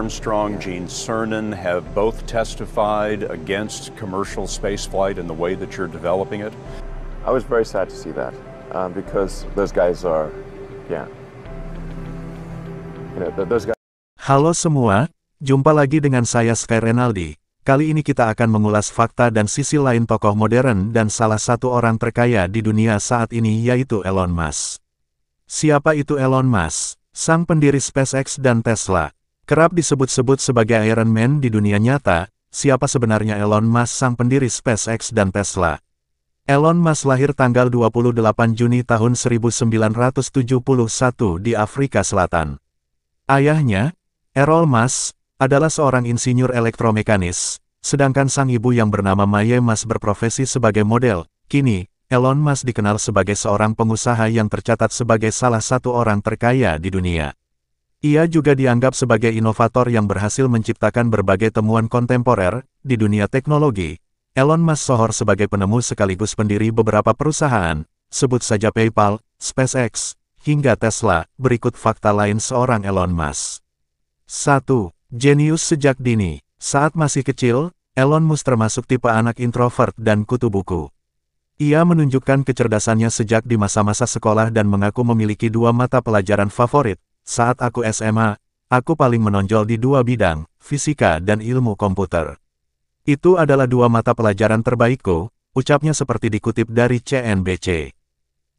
Armstrong, Gene Cernan have both testified against commercial spaceflight and the way that you're developing it. I was very sad to see that because those guys are, those guys. Halo semua, jumpa lagi dengan saya Sky Renaldi. Kali ini kita akan mengulas fakta dan sisi lain tokoh modern dan salah satu orang terkaya di dunia saat ini yaitu Elon Musk. Siapa itu Elon Musk? Sang pendiri SpaceX dan Tesla. Kerap disebut-sebut sebagai Iron Man di dunia nyata, siapa sebenarnya Elon Musk sang pendiri SpaceX dan Tesla? Elon Musk lahir tanggal 28 Juni tahun 1971 di Afrika Selatan. Ayahnya, Errol Musk, adalah seorang insinyur elektromekanis, sedangkan sang ibu yang bernama Mae Musk berprofesi sebagai model. Kini, Elon Musk dikenal sebagai seorang pengusaha yang tercatat sebagai salah satu orang terkaya di dunia. Ia juga dianggap sebagai inovator yang berhasil menciptakan berbagai temuan kontemporer di dunia teknologi. Elon Musk sohor sebagai penemu sekaligus pendiri beberapa perusahaan, sebut saja PayPal, SpaceX, hingga Tesla. Berikut fakta lain seorang Elon Musk. 1. Jenius sejak dini. Saat masih kecil, Elon Musk termasuk tipe anak introvert dan kutu buku. Ia menunjukkan kecerdasannya sejak di masa-masa sekolah dan mengaku memiliki dua mata pelajaran favorit. Saat aku SMA, aku paling menonjol di dua bidang, fisika dan ilmu komputer. Itu adalah dua mata pelajaran terbaikku, ucapnya seperti dikutip dari CNBC.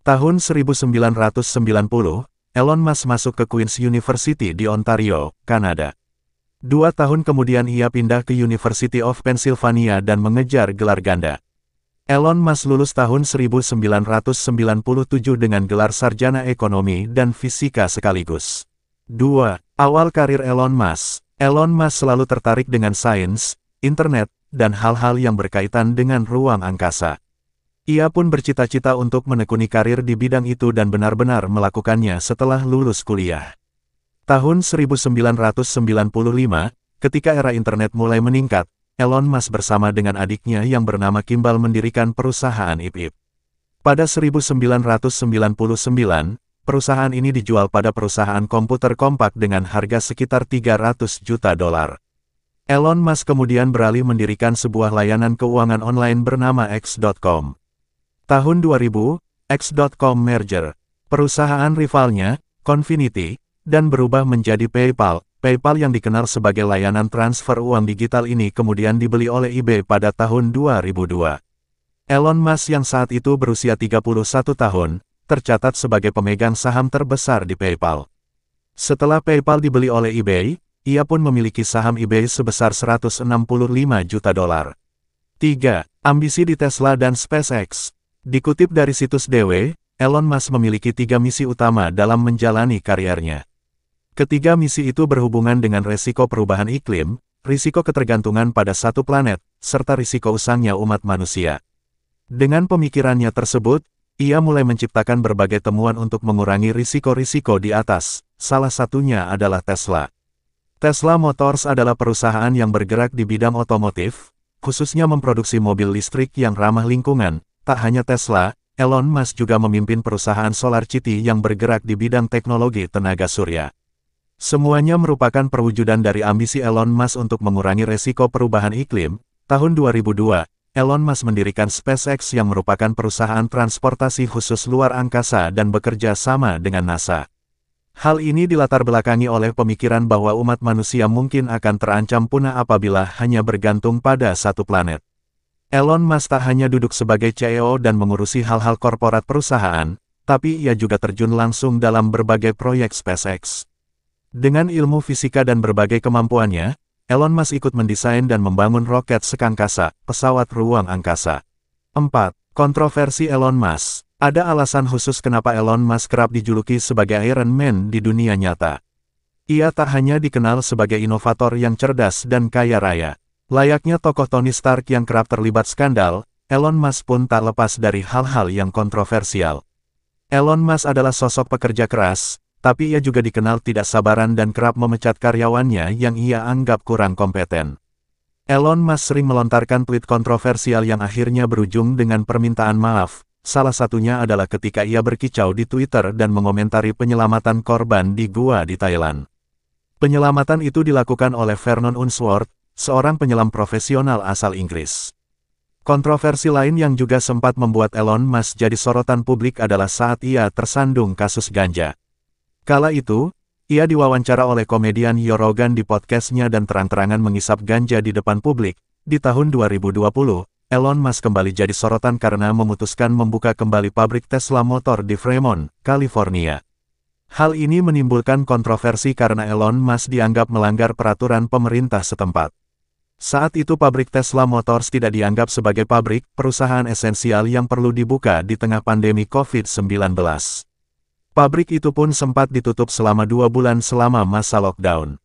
Tahun 1990, Elon Musk masuk ke Queen's University di Ontario, Kanada. 2 tahun kemudian ia pindah ke University of Pennsylvania dan mengejar gelar ganda. Elon Musk lulus tahun 1997 dengan gelar sarjana ekonomi dan fisika sekaligus. 2. Awal karir Elon Musk. Elon Musk selalu tertarik dengan sains, internet, dan hal-hal yang berkaitan dengan ruang angkasa. Ia pun bercita-cita untuk menekuni karir di bidang itu dan benar-benar melakukannya setelah lulus kuliah. Tahun 1995, ketika era internet mulai meningkat, Elon Musk bersama dengan adiknya yang bernama Kimball mendirikan perusahaan IP. Pada 1999, perusahaan ini dijual pada perusahaan komputer kompak dengan harga sekitar $300 juta. Elon Musk kemudian beralih mendirikan sebuah layanan keuangan online bernama X.com. Tahun 2000, X.com merger. Perusahaan rivalnya, Confinity, dan berubah menjadi PayPal. PayPal yang dikenal sebagai layanan transfer uang digital ini kemudian dibeli oleh eBay pada tahun 2002. Elon Musk yang saat itu berusia 31 tahun, tercatat sebagai pemegang saham terbesar di PayPal. Setelah PayPal dibeli oleh eBay, ia pun memiliki saham eBay sebesar $165 juta. 3. Ambisi di Tesla dan SpaceX. Dikutip dari situs DW, Elon Musk memiliki 3 misi utama dalam menjalani karirnya. Ketiga misi itu berhubungan dengan resiko perubahan iklim, risiko ketergantungan pada satu planet, serta risiko usangnya umat manusia. Dengan pemikirannya tersebut, ia mulai menciptakan berbagai temuan untuk mengurangi risiko-risiko di atas, salah satunya adalah Tesla. Tesla Motors adalah perusahaan yang bergerak di bidang otomotif, khususnya memproduksi mobil listrik yang ramah lingkungan. Tak hanya Tesla, Elon Musk juga memimpin perusahaan SolarCity yang bergerak di bidang teknologi tenaga surya. Semuanya merupakan perwujudan dari ambisi Elon Musk untuk mengurangi resiko perubahan iklim. Tahun 2002, Elon Musk mendirikan SpaceX yang merupakan perusahaan transportasi khusus luar angkasa dan bekerja sama dengan NASA. Hal ini dilatar belakangi oleh pemikiran bahwa umat manusia mungkin akan terancam punah apabila hanya bergantung pada satu planet. Elon Musk tak hanya duduk sebagai CEO dan mengurusi hal-hal korporat perusahaan, tapi ia juga terjun langsung dalam berbagai proyek SpaceX. Dengan ilmu fisika dan berbagai kemampuannya, Elon Musk ikut mendesain dan membangun roket sekangkasa, pesawat ruang angkasa. 4. Kontroversi Elon Musk. Ada alasan khusus kenapa Elon Musk kerap dijuluki sebagai Iron Man di dunia nyata. Ia tak hanya dikenal sebagai inovator yang cerdas dan kaya raya. Layaknya tokoh Tony Stark yang kerap terlibat skandal, Elon Musk pun tak lepas dari hal-hal yang kontroversial. Elon Musk adalah sosok pekerja keras, tapi ia juga dikenal tidak sabaran dan kerap memecat karyawannya yang ia anggap kurang kompeten. Elon Musk sering melontarkan tweet kontroversial yang akhirnya berujung dengan permintaan maaf. Salah satunya adalah ketika ia berkicau di Twitter dan mengomentari penyelamatan korban di gua di Thailand. Penyelamatan itu dilakukan oleh Vernon Unsworth, seorang penyelam profesional asal Inggris. Kontroversi lain yang juga sempat membuat Elon Musk jadi sorotan publik adalah saat ia tersandung kasus ganja. Kala itu, ia diwawancara oleh komedian Joe Rogan di podcastnya dan terang-terangan mengisap ganja di depan publik. Di tahun 2020, Elon Musk kembali jadi sorotan karena memutuskan membuka kembali pabrik Tesla motor di Fremont, California. Hal ini menimbulkan kontroversi karena Elon Musk dianggap melanggar peraturan pemerintah setempat. Saat itu pabrik Tesla Motors tidak dianggap sebagai pabrik, perusahaan esensial yang perlu dibuka di tengah pandemi COVID-19. Pabrik itu pun sempat ditutup selama 2 bulan selama masa lockdown.